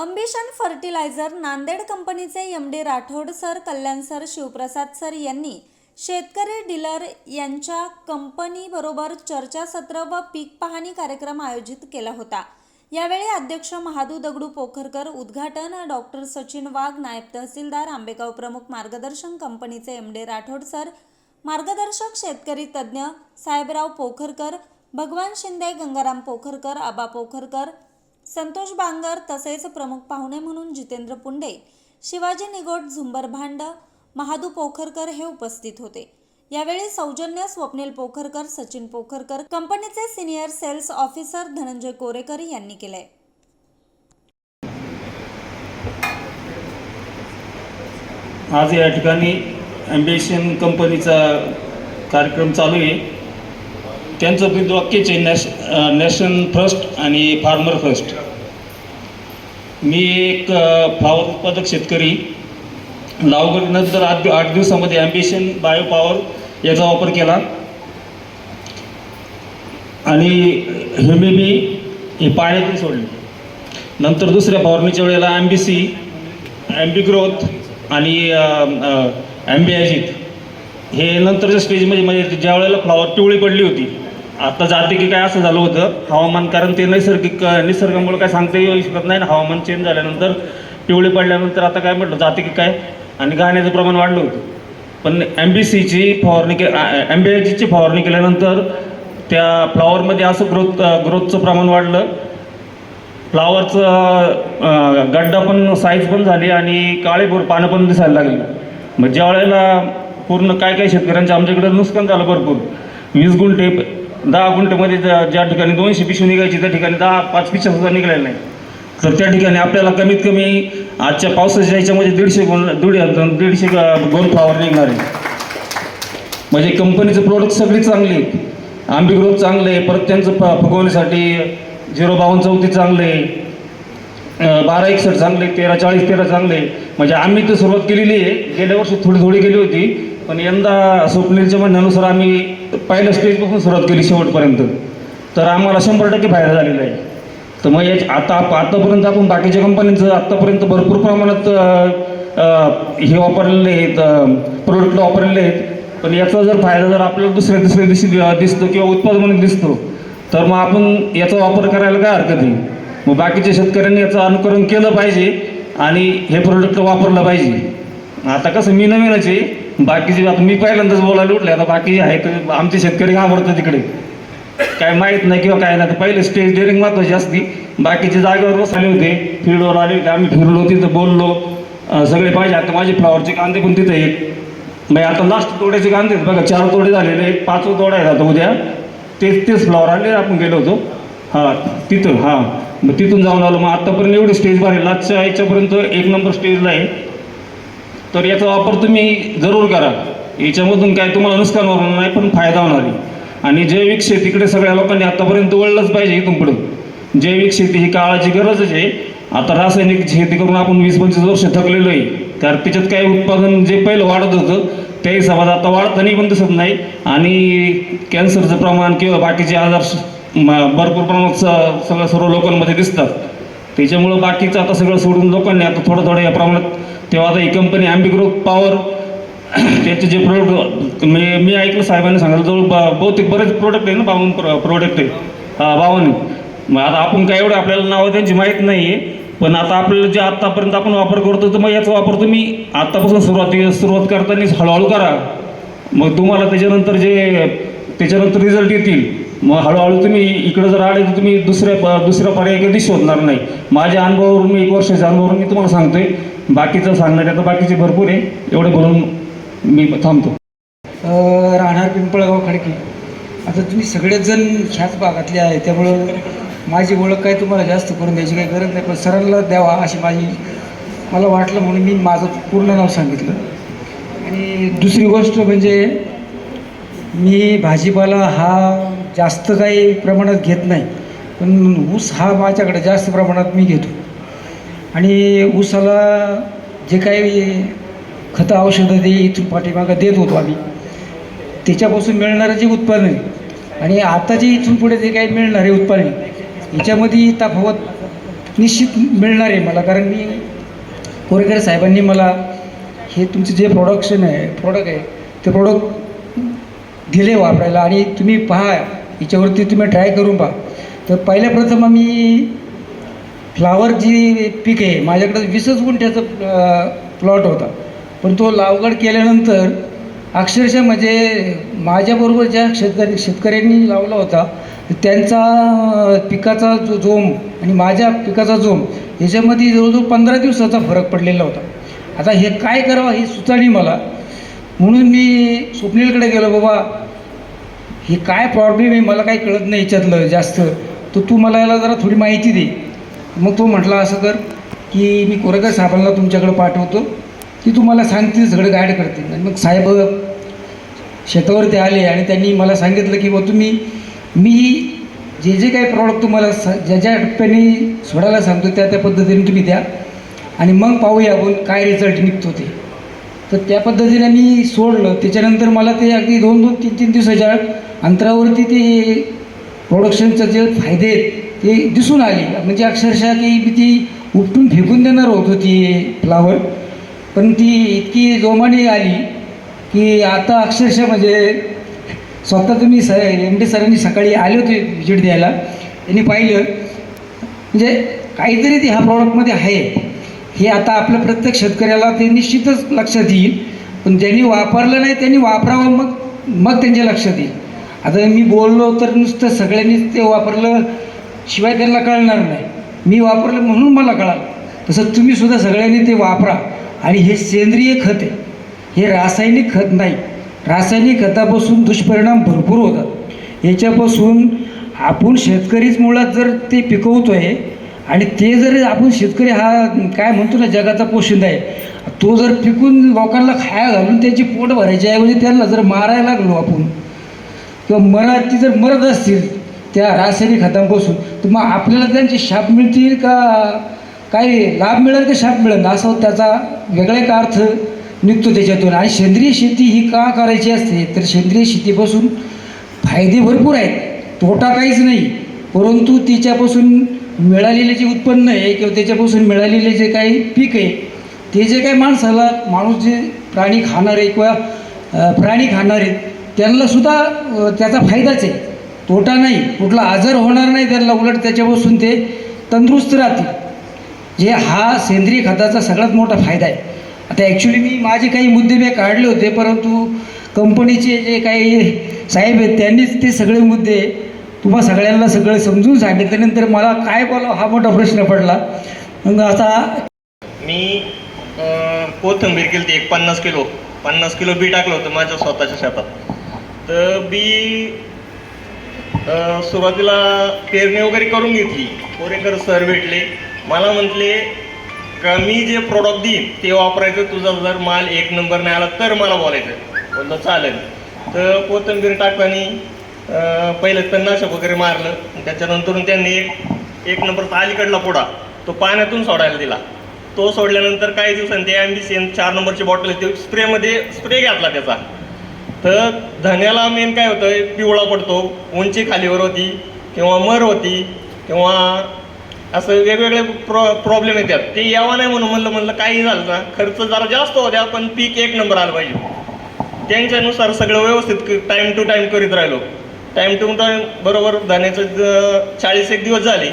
अंबिशन fertiliser Nanded कंपनीचे MD Rathod sir, कल्याण sir, Shivprasad sir यांनी शेतकरी डीलर यांच्या कंपनीबरोबर चर्चासत्र व पीक पाहणी कार्यक्रम आयोजित केला होता। यावेळी अध्यक्ष महादू दगडू पोखरकर, उद्घाटन डॉक्टर सचिन वाघ, नायब तहसीलदार आंबेगाव, प्रमुख मार्गदर्शन कंपनीचे एमडी राठोड सर, मार्गदर्शक शेतकरी तज्ञ साहेबराव पोखरकर, भगवान शिंदे, गंगाराम पोखरकर, आबा पोखरकर, संतोष बांगर तसेच प्रमुख पाहुणे म्हणून जितेंद्र पुंडे, शिवाजी निगोट, झुंबर भांड, महादू पोखरकर हे उपस्थित होते। यावेळी सौजन्य स्वप्नील पोखरकर, सचिन पोखरकर, कंपनीचे senior sales officer Dhananjay Korekar यांनी केले। आज या ठिकाणी अंबिशन कंपनीचा कार्यक्रम चालू आहे। त्यांचं ब्रीदवाक्यच आहे नॅशन फर्स्ट आणि फार्मर फर्स्ट। मी एक फ्लावर उत्पादक शेतकरी, लागवडीनंतर 8 दिवसामध्ये अंबिशन बायो पॉवर याचा वापर केला आणि हे पाण्यातून सोडले। नंतर दुसऱ्या फवारणीच्या वेळेला एमबीसी, एमबी ग्रोथ आणि एमबीआयजित हे नंतरच्या स्टेजमध्ये, म्हणजे ज्या वेळेला फ्लावर पिवळी पडली होती, आता जाते की काय असं झालं होतं हवामान, कारण ते निसर्गामुळे काय सांगता येऊ शकत नाही ना। हवामान चेंज झाल्यानंतर पिवळी पडल्यानंतर आता काय म्हटलं जाते की काय, आणि गाण्याचं प्रमाण वाढलं होतं। पण एमबीसीची फवारणी एमबीआयजीची फवारणी केल्यानंतर त्या फ्लॉवरमध्ये असं ग्रोथचं प्रमाण वाढलं, फ्लॉवरचं गड्डा पण साईज पण झाली आणि काळेभोर पानं पण दिसायला लागली। मग ज्या वेळेला पूर्ण काय शेतकऱ्यांचं आमच्याकडे नुकसान झालं भरपूर। 20 गुंठे 10 गुंठेमध्ये ज्या ठिकाणी 200 पिशवी निघायची त्या ठिकाणी 5 पिशव्या सुद्धा निघालेल्या नाही। तर त्या ठिकाणी आपल्याला कमीत कमी आजच्या पावसाच्या याच्यामध्ये 150 गोल फ्लॉवर निघणार आहे। म्हणजे कंपनीचं प्रोडक्ट सगळी चांगली आहेत। आंबी ग्रोथ चांगलं आहे, परत त्यांचं फुगवण्यासाठी 05234 चांगलं आहे, 1261 चांगले, 1340 चांगले। म्हणजे आम्ही तर सुरुवात केलेली आहे, गेल्या वर्षी थोडी गेली होती, पण यंदा स्वप्नीलच्या म्हणण्यानुसार आम्ही पहिल्या स्टेजपासून सुरुवात केली शेवटपर्यंत, तर आम्हाला 100% फायदा झालेला आहे। तर मग आतापर्यंत आपण बाकीच्या कंपन्यांचं आत्तापर्यंत भरपूर प्रमाणात हे वापरलेले आहेत, प्रोडक्ट वापरलेले आहेत, पण याचा जर फायदा जर आपल्याला दुसऱ्या दिवशी दिसतो किंवा उत्पादनामध्ये दिसतो, तर मग आपण याचा वापर करायला काय हरकत आहे। मग बाकीच्या शेतकऱ्यांनी याचं अनुकरण केलं पाहिजे आणि हे प्रोडक्ट वापरलं पाहिजे। आता कसं मी नवीनच आहे, बाकीचे आता मी पहिल्यांदाच बोलायला उठले, आता बाकी आहेत आमचे शेतकरी घाबरतात तिकडे, काय माहीत नाही किंवा काय नाही। तर पहिले स्टेज डेअरिंग महत्त्वाची असती। बाकीचे जागेवर बसले होते, फील्डवर आले होते, आम्ही फिरलो, तिथं बोललो सगळे पाहिजे। आता माझे फ्लॉवरचे कांदे पण तिथे आहेत, म्हणजे आता लास्ट तोड्याचे कांदे आहेत बघा, 4 तोडे झालेले आहेत, 5वा तोडा आहे आता उद्या। तेच फ्लॉवर आले, आपण गेलो होतो तिथं मग तिथून जाऊन आलो। मग आत्तापर्यंत एवढी स्टेज बाहेर लास्टच्या याच्यापर्यंत 1 नंबर स्टेजला आहे। तर याचा वापर तुम्ही जरूर करा, याच्यामधून काय तुम्हाला नुकसान होणार नाही, पण फायदा होणार आहे। आणि जैविक शेतीकडे सगळ्या लोकांनी आतापर्यंत वळलंच पाहिजे। इथून पुढं जैविक शेती ही काळाची गरजच आहे। आता रासायनिक शेती करून आपण 20-25 वर्ष थकलेलो आहे, कारण त्याच्यात काही उत्पादन जे पहिलं वाढत होतं त्या हिशोबात आता वाढताना पण दिसत नाही, आणि कॅन्सरचं प्रमाण किंवा बाकीचे आजार भरपूर प्रमाणात सर्व लोकांमध्ये दिसतात। त्याच्यामुळं बाकीचं आता सगळं सोडून लोकांनी आता थोडं या प्रमाणात, तेव्हा आता ही कंपनी आंबी ग्रोथ पॉवर त्याचे जे प्रोडक्ट मी ऐकलं साहेबांनी सांगितलं, जवळ बहुतेक बरेच प्रोडक्ट आहे ना, 52 प्रोडक्ट आहे, 52। मग आता आपण काय एवढं आपल्याला नावं त्यांची माहीत नाही आहे, पण आता आपल्याला जे आत्तापर्यंत आपण वापर करतो, तर मग याचा वापर तुम्ही आत्तापासून सुरुवात करताना हळूहळू करा। मग तुम्हाला त्याच्यानंतर रिझल्ट येतील। मग हळूहळू तुम्ही इकडं जर आले तर तुम्ही दुसऱ्या पर्याय कधी शोधणार नाही। माझ्या अनुभवावरून, मी 1 वर्षाच्या अनुभवावरून मी तुम्हाला सांगतोय, बाकीचं सांगणार आता बाकीचे भरपूर आहे, एवढं बोलून मी थांबतो। राहणार पिंपळगाव खडकी। आता तुम्ही सगळेच जण ह्याच भागातले आहे, त्यामुळं माझी ओळख काय तुम्हाला जास्त करून द्यायची काही गरज नाही, पण सरांना द्यावा अशी मला वाटलं, म्हणून मी माझं पूर्ण नाव सांगितलं। आणि दुसरी गोष्ट म्हणजे मी भाजीपाला हा जास्त काही प्रमाणात घेत नाही, पण ऊस हा माझ्याकडे जास्त प्रमाणात मी घेतो। आणि ऊसाला जे काही खतं औषधं इथून पाठीमागं देत होतो आम्ही, त्याच्यापासून मिळणारं जे उत्पादन आहे आणि आता जे इथून पुढे जे काही मिळणारे उत्पादन, याच्यामध्ये तफावत निश्चित मिळणार आहे मला, कारण मी कोरेकर साहेबांनी मला हे तुमचं जे प्रोडक्ट आहे ते प्रोडक्ट दिले वापरायला, आणि तुम्ही पहा याच्यावरती तुम्ही ट्राय करून पहा. तर पहिल्या प्रथम आम्ही फ्लावर जी पीक आहे, माझ्याकडे 20 गुंठ्याचा प्लॉट होता, पण तो लागवड केल्यानंतर अक्षरशः म्हणजे माझ्याबरोबर ज्या शेतकऱ्यांनी लावला होता त्यांचा पिकाचा जो जोम आणि माझ्या पिकाचा जोम याच्यामध्ये जवळजवळ 15 दिवसाचा फरक पडलेला होता. आता हे काय करावं हे सुचानी मला, म्हणून मी स्वप्नीलकडे गेलो, बाबा हे काय प्रॉब्लेम आहे, मला काही कळत नाही याच्यातलं जास्त, तर तू मला याला जरा थोडी माहिती दे. मग तो म्हटला असं कर की मी कोरेकर साहेबांना तुमच्याकडे पाठवतो, की तुम्हाला सांगतील, सगळं गाईड करतील. आणि मग साहेब शेतावरती आले आणि त्यांनी मला सांगितलं की बा तुम्ही मी जे काही प्रॉडक्ट तुम्हाला ज्या ज्या टप्प्याने सोडायला सांगतो त्या पद्धतीने तुम्ही द्या, आणि मग पाहूया आपण काय रिझल्ट निघतो ते. तर त्या पद्धतीने मी सोडलं. त्याच्यानंतर मला ते अगदी 2-2, 3-3 दिवसाच्या अंतरावरती ते प्रोडक्शनचे जे फायदे आहेत ते दिसून आले. म्हणजे अक्षरशः की मी ती उपटून फेकून देणार होतो ती फ्लावर, पण ती इतकी जोमाने आली की आता अक्षरशः म्हणजे स्वतः तुम्ही MD सरांनी सकाळी आले होते व्हिजिट द्यायला, त्यांनी पाहिलं म्हणजे काहीतरी ते ह्या प्रॉडक्टमध्ये आहे हे आता आपल्या प्रत्येक शेतकऱ्याला ते निश्चितच लक्षात येईल. पण ज्यांनी वापरलं नाही त्यांनी वापरावं, मग त्यांच्या लक्षात येईल. आता मी बोललो तर नुसतं सगळ्यांनीच ते वापरलं शिवाय त्यांना कळणार नाही, मी वापरलं म्हणून मला कळालं. तसं तुम्हीसुद्धा सगळ्यांनी ते वापरा. आणि हे सेंद्रिय खत आहे, हे रासायनिक खत नाही. रासायनिक खतापासून दुष्परिणाम भरपूर होतात. याच्यापासून आपण शेतकरीच मुळात जर ते पिकवतो आहे, आणि ते जर आपण शेतकरी हा काय म्हणतो ना जगाचा पोशिंदा आहे, तो जर पिकून लोकांना खाया घालून त्याची पोट भरायची ऐवजी त्यांना जर मारायला लागलो आपण, किंवा ती जर मरत असतील त्या रासायनिक खतांपासून, तर मग आपल्याला त्यांचे शाप मिळतील का, काही लाभ मिळेल का शाप मिळेल, असं त्याचा वेगळा एक अर्थ निघतो त्याच्यातून. आणि सेंद्रिय शेती ही का करायची असते, तर सेंद्रिय शेतीपासून फायदे भरपूर आहेत, तोटा काहीच नाही. परंतु तिच्यापासून मिळालेले जे उत्पन्न आहे किंवा त्याच्यापासून मिळालेले जे काही पीक आहे, ते जे काही माणूस जे प्राणी खाणार आहे किंवा प्राणी खाणार आहेत त्यांनासुद्धा त्याचा फायदाच आहे, तोटा नाही. कुठला आजार होणार नाही त्यांना, उलट त्याच्यापासून ते तंदुरुस्त राहतील. जे हा सेंद्रिय खताचा सगळ्यात मोठा फायदा आहे. आता ॲक्च्युली मी माझे काही मुद्दे मी काढले होते, परंतु कंपनीचे जे काही साहेब आहेत त्यांनीच ते सगळे मुद्दे तुम्हा सगळ्यांना सगळं समजून सांगितल्यानंतर मला काय बोलावं हा मोठा प्रश्न पडला. मग आता मी कोथिंबीर केली होती 50 किलो बी टाकलं होतं माझ्या स्वतःच्या शेतात. तर बी सुरुवातीला पेरणी वगैरे करून घेतली. कोरेकर सर भेटले, मला म्हटले का मी जे प्रोडक्ट देईन ते वापरायचं, तुझा जर माल 1 नंबर नाही आला तर मला बोलायचं. बोललं चालेल. तर कोथिंबीर टाकताना पहिलं तणनाशक वगैरे मारलं, त्याच्यानंतर त्यांनी एक नंबरचा अलीकडला पुडा तो पाण्यातून सोडायला दिला. तो सोडल्यानंतर काही दिवसांनी ते ॲम्बिसियन 4 नंबरची बॉटल आहे ते स्प्रे घातला त्याचा. तर धन्याला मेन काय होतं, पिवळा पडतो, उंची खालीवर होती किंवा मर होती किंवा असं वेगवेगळे प्रॉब्लेम येतात. ते यावं नाही म्हणून म्हणलं काही झालं ना, खर्च जरा जास्त होत्या पण पीक 1 नंबर आलं पाहिजे. त्यांच्यानुसार सगळं व्यवस्थित टाईम टू टाईम करीत राहिलो. टाईम टू टाईम बरोबर धान्याचं 41 दिवस झाले.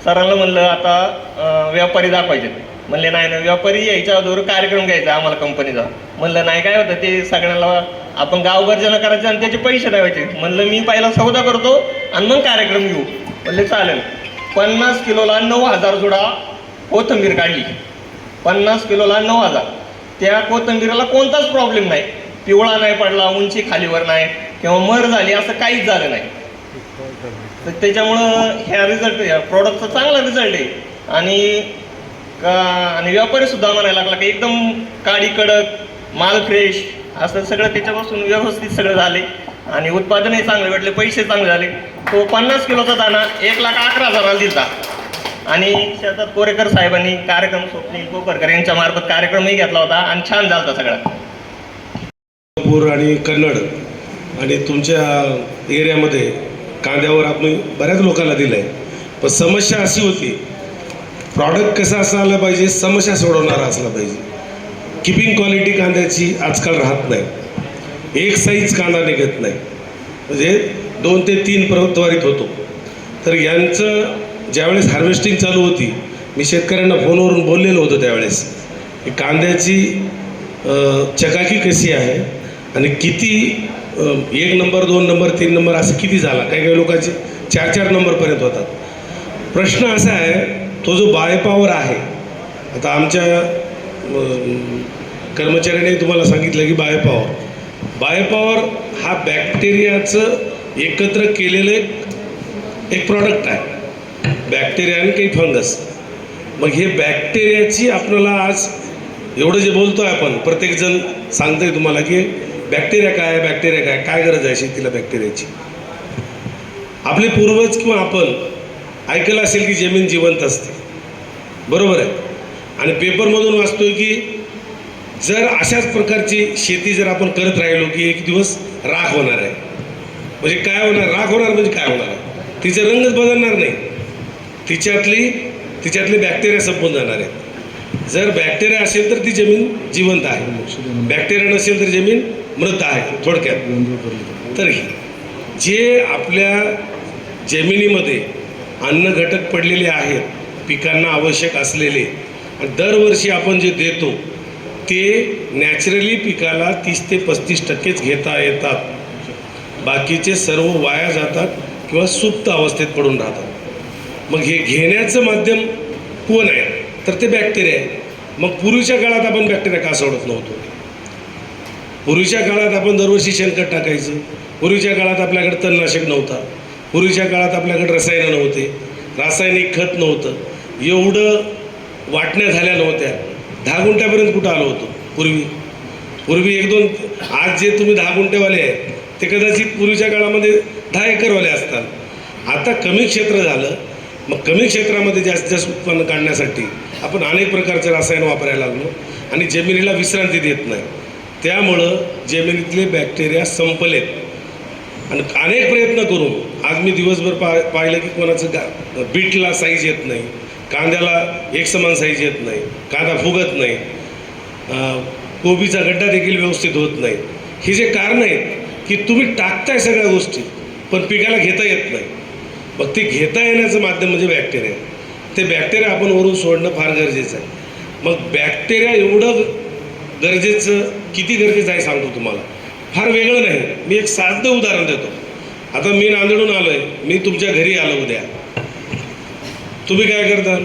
सरांना म्हणलं आता व्यापारी दाखवायचे. म्हणले नाही ना, व्यापारी यायच्या अगोदर कार्यक्रम घ्यायचा आम्हाला कंपनीचा. म्हणलं नाही, काय होतं ते सगळ्यांना आपण गाव गर्जना करायचं आणि त्याचे पैसे द्यायचे. म्हणलं मी पहिला सौदा करतो आणि मग कार्यक्रम घेऊ. म्हणले चालेल. 50 किलोला 9,000 जुडा कोथिंबीर काढली. 50 किलोला 9,000. त्या कोथिंबीराला कोणताच प्रॉब्लेम नाही, पिवळा नाही पडला, उंची खालीवर नाही किंवा मर झाली, असं काहीच झालं नाही. तर त्याच्यामुळं ह्या प्रॉडक्टचा चांगला रिझल्ट आहे. आणि व्यापारीसुद्धा म्हणायला लागला की एकदम काळी कडक माल फ्रेश, असं सगळं त्याच्यापासून व्यवस्थित सगळं झाले आणि उत्पादनही चांगले भेटले, पैसे चांगले झाले. तो 50 किलोचा दाना 1,11,000 दिला. आणि शेतात कोरेकर साहेबांनी कार्यक्रम स्वप्नील कोपरकर यांच्या मार्फत कार्यक्रमही घेतला होता आणि छान झाला होता सगळा. पूर आणि कन्नड आणि तुमच्या एरियामध्ये कांद्यावर आपण बऱ्याच लोकांना दिलं आहे, पण समस्या अशी होती प्रॉडक्ट कसं असायला पाहिजे, समस्या सोडवणारा असला पाहिजे. किपिंग क्वालिटी कांद्याची आजकाल राहत नाही, एक साईज कांदा निघत नाही, म्हणजे 2 ते 3 प्रतवारीत होतो. तर यांचं ज्यावेळेस हार्वेस्टिंग चालू होती, मी शेतकऱ्यांना फोनवरून बोललेलो होतो त्यावेळेस की कांद्याची चकाकी कशी आहे आणि किती 1 नंबर 2 नंबर 3 नंबर असं किती झाला, काही काही लोकांचे 4-4 नंबरपर्यंत होतात. प्रश्न असा आहे, तो जो बायपावर आहे, आता आमच्या कर्मचाऱ्याने तुम्हाला सांगितलं की बायोपॉवर हा बॅक्टेरियाचं एकत्र केलेलं एक प्रॉडक्ट आहे, बॅक्टेरिया आणि काही फंगस. मग हे बॅक्टेरियाची आपल्याला आज एवढं जे बोलतो आहे आपण, प्रत्येकजण सांगतोय तुम्हाला की बॅक्टेरिया काय गरज आहे शेतीला बॅक्टेरियाची. आपले पूर्वज किंवा आपण ऐकलं असेल की जमीन जिवंत असते, बरोबर आहे. आणि पेपरमधून वाचतोय की जर अशाच प्रकारची शेती जर आपण करत राहिलो की एक दिवस राख होणार आहे. म्हणजे काय होणार, राख होणार म्हणजे काय होणार आहे, तिचा रंगच बदलणार नाही, तिच्यातले बॅक्टेरिया संपून जाणार आहेत. जर बॅक्टेरिया असेल तर ती जमीन जिवंत आहे, बॅक्टेरिया नसेल तर जमीन मृत आहे थोडक्यात. तर जे आपल्या जमिनीमध्ये अन्न घटक पडलेले आहेत, पिकांना आवश्यक असलेले, आणि दरवर्षी आपण जे देतो ते नॅचरली पिकाला 30 ते 35% घेता येतात. बाकीचे सर्व वाया जातात किंवा सुप्त अवस्थेत पडून राहतात. मग हे घेण्याचं माध्यम कोण आहे, तर ते बॅक्टेरिया आहे. मग पूर्वीच्या काळात आपण बॅक्टेरिया का सोडत नव्हतो? पूर्वीच्या काळात आपण दरवर्षी शेणखत टाकायचं, पूर्वीच्या काळात आपल्याकडे तणनाशक नव्हता, पूर्वीच्या काळात आपल्याकडे रसायनं नव्हते, रासायनिक खत नव्हतं, एवढं वाटण्या झाल्या नव्हत्या. 10 गुंठ्यापर्यंत कुठं आलो होतो पूर्वी 1-2. आज जे तुम्ही 10 गुंठेवाले आहेत ते कदाचित पूर्वीच्या काळामध्ये 10 एकरवाले असतात. आता कमी क्षेत्र झालं, मग कमी क्षेत्रामध्ये जास्तीत जास्त उत्पन्न काढण्यासाठी आपण अनेक प्रकारचे रसायन वापरायला लागलो आणि जमिनीला विश्रांती देत नाही. त्यामुळं जमिनीतले बॅक्टेरिया संपलेत आणि अनेक प्रयत्न करून आज मी दिवसभर पाहिलं की कोणाचं बीटला साईज येत नाही, कांद्याला एकसमान साईज येत नाही, कांदा फुगत नाही, कोबीचा गड्डा देखील व्यवस्थित होत नाही. हे जे कारण आहेत की तुम्ही टाकताय सगळ्या गोष्टी पण पिकाला घेता येत नाही. मग ते घेता येण्याचं माध्यम म्हणजे बॅक्टेरिया. ते बॅक्टेरिया आपण वरून सोडणं फार गरजेचं आहे. मग बॅक्टेरिया एवढं गरजेचं, किती गरजेचं आहे सांगतो तुम्हाला, फार वेगळं नाही. मी एक साधं उदाहरण देतो. आता मी नांदेडहून आलो आहे, मी तुमच्या घरी आलो उद्या, तुम्ही काय करता?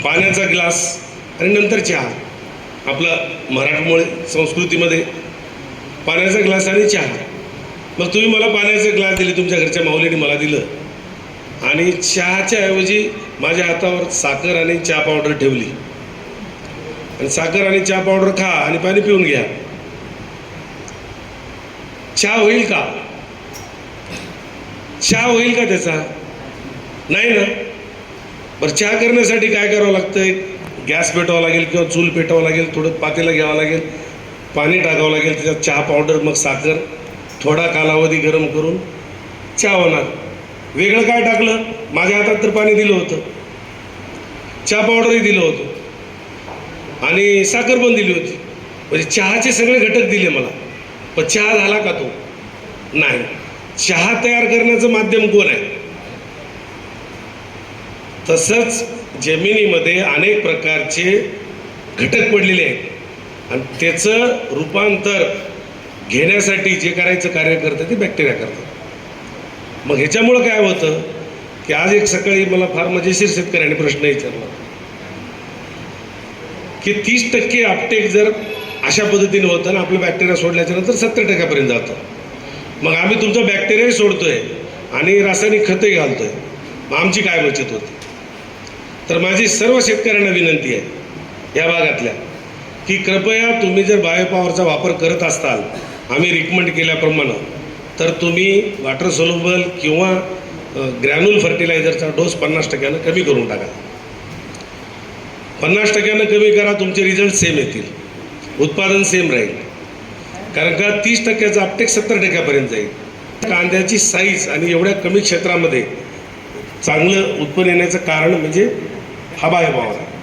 पाण्याचा ग्लास आणि नंतर चहा. आपला मराठमोळी संस्कृतीमध्ये पाण्याचा ग्लास आणि चहा. मग तुम्ही मला पाण्याचा ग्लास दिले, तुमच्या घरच्या माऊलीने मला दिलं आणि चहाच्या ऐवजी माझ्या हातावर साखर आणि चहा पावडर ठेवली आणि साखर आणि चहा पावडर खा आणि पाणी पिऊन घ्या. चहा होईल का? चहा होईल का त्याचा? नाही ना. बरं, चहा करण्यासाठी काय करावं लागतंय? गॅस पेटवावं लागेल किंवा चूल पेटवावं लागेल, थोडं पातेलं घ्यावं लागेल, पाणी टाकावं लागेल, त्याच्यात चहा पावडर, मग साखर, थोडा कालावधी गरम करून चहा होणार. वेगळं काय टाकलं? माझ्या हातात तर पाणी दिलं होतं, चहा पावडरही दिलं होतं आणि साखर पण दिली होती. म्हणजे चहाचे सगळे घटक दिले मला, पण चहा झाला का तो? नाही. चहा तयार करण्याचं माध्यम कोण आहे? तसंच जमिनीमध्ये अनेक प्रकारचे घटक पडलेले आहेत आणि त्याचं रूपांतर घेण्यासाठी जे करायचं कार्य करतं ते बॅक्टेरिया करतात. मग ह्याच्यामुळं काय होतं की आज एक सकाळी मला फार मजेशीर शेतकऱ्याने प्रश्न विचारला की 30% अपटेक जर अशा पद्धतीने होतं ना, आपलं बॅक्टेरिया सोडल्याच्या नंतर 70% जातं. मग आम्ही तुमचा बॅक्टेरियाही सोडतोय आणि रासायनिक खतही घालतोय, मग आमची काय बचत होती? तर माझी सर्व शेतकऱ्यांना विनंती आहे या भागातल्या की कृपया तुम्ही जर बायोपॉवरचा वापर करत असाल आम्ही रिकमेंड केल्याप्रमाणे, तर तुम्ही वॉटर सोल्युबल किंवा ग्रॅन्युल फर्टिलायझरचा डोस 50% कमी करून टाका. 50% कमी करा, तुमचे रिझल्ट सेम येतील, उत्पादन सेम राहील. कारण का 30%चा अपटेक 70%पर्यंत जाईल. कांद्याची साईज आणि एवढ्या कमी क्षेत्रामध्ये चांगलं उत्पन्न येण्याचं कारण म्हणजे हा बायोपॉवर आहे.